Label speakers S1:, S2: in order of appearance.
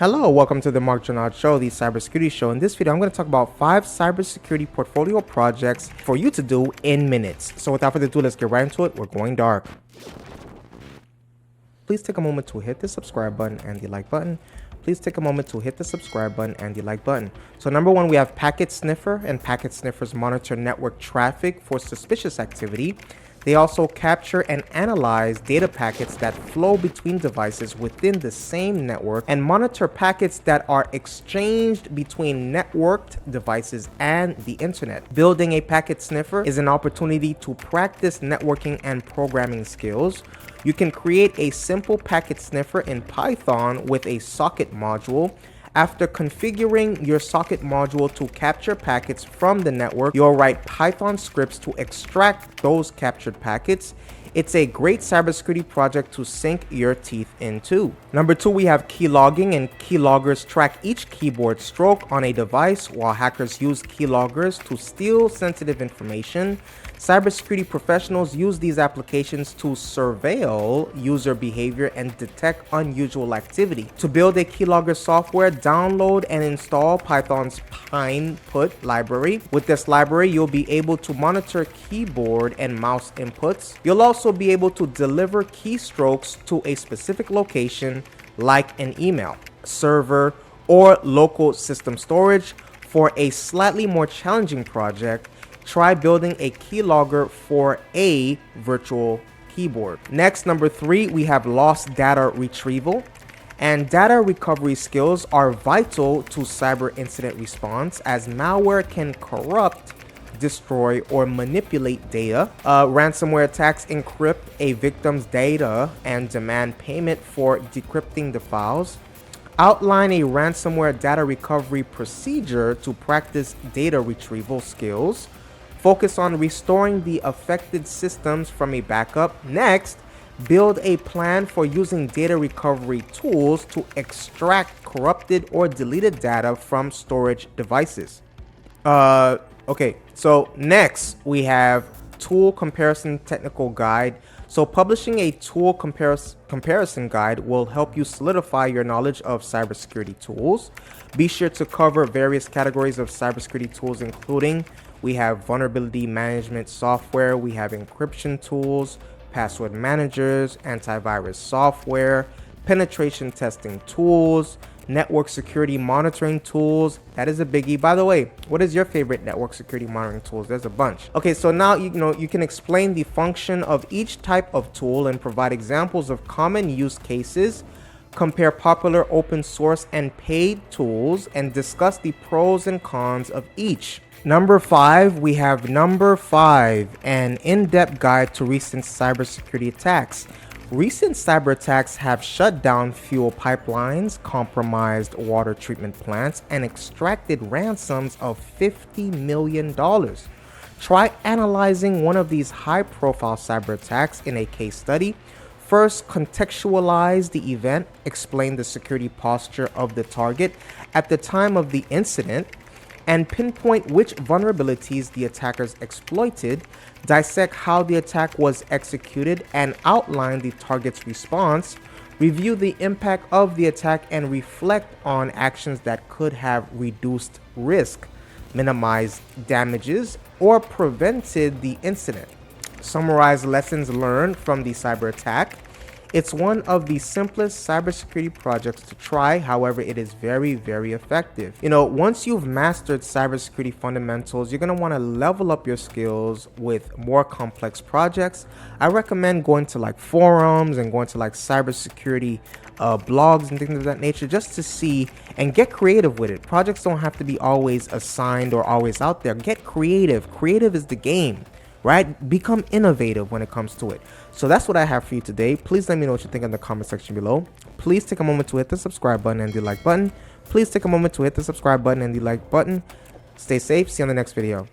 S1: Hello, welcome to the Mark Janard Show, the Cybersecurity Show. In this video, I'm going to talk about 5 cybersecurity portfolio projects for you to do in minutes. So without further ado, let's get right into it. We're going dark. Please take a moment to hit the subscribe button and the like button. Please take a moment to hit the subscribe button and the like button. So number 1, we have Packet Sniffer, and Packet Sniffers monitor network traffic for suspicious activity. They also capture and analyze data packets that flow between devices within the same network and monitor packets that are exchanged between networked devices and the internet. Building a packet sniffer is an opportunity to practice networking and programming skills. You can create a simple packet sniffer in Python with a socket module. After configuring your socket module to capture packets from the network, you'll write Python scripts to extract those captured packets. It's a great cybersecurity project to sink your teeth into. Number 2, we have keylogging, and keyloggers track each keyboard stroke on a device while hackers use keyloggers to steal sensitive information. Cybersecurity professionals use these applications to surveil user behavior and detect unusual activity. To build a keylogger software, download and install Python's Pineput library. With this library, you'll be able to monitor keyboard and mouse inputs. You'll also be able to deliver keystrokes to a specific location like an email, server, or local system storage. For a slightly more challenging project, try building a keylogger for a virtual keyboard. Next, number 3, we have lost data retrieval. And data recovery skills are vital to cyber incident response, as malware can corrupt, destroy, or manipulate data. Ransomware attacks encrypt a victim's data and demand payment for decrypting the files. Outline a ransomware data recovery procedure to practice data retrieval skills. Focus on restoring the affected systems from a backup. Next, build a plan for using data recovery tools to extract corrupted or deleted data from storage devices. Okay, so next we have tool comparison technical guide. So publishing a tool comparison guide will help you solidify your knowledge of cybersecurity tools. Be sure to cover various categories of cybersecurity tools, including we have vulnerability management software, we have encryption tools, password managers, antivirus software, penetration testing tools, network security monitoring tools. That is a biggie. By the way, what is your favorite network security monitoring tools? There's a bunch. Okay, so now you can explain the function of each type of tool and provide examples of common use cases, compare popular open source and paid tools, and discuss the pros and cons of each. Number 5, we have an in-depth guide to recent cybersecurity attacks. Recent cyber attacks have shut down fuel pipelines, compromised water treatment plants, and extracted ransoms of $50 million. Try analyzing one of these high-profile cyber attacks in a case study. First, contextualize the event, explain the security posture of the target at the time of the incident, and pinpoint which vulnerabilities the attackers exploited. Dissect how the attack was executed and outline the target's response. Review the impact of the attack and reflect on actions that could have reduced risk, minimized damages, or prevented the incident. Summarize lessons learned from the cyber attack. It's one of the simplest cybersecurity projects to try. However, it is very, very effective. Once you've mastered cybersecurity fundamentals, you're going to want to level up your skills with more complex projects. I recommend going to like forums and going to like cybersecurity blogs and things of that nature, just to see and get creative with it. Projects don't have to be always assigned or always out there. Get creative. Creative is the game. Right? Become innovative when it comes to it. So that's what I have for you today. Please let me know what you think in the comment section below. Please take a moment to hit the subscribe button and the like button. Please take a moment to hit the subscribe button and the like button. Stay safe. See you on the next video.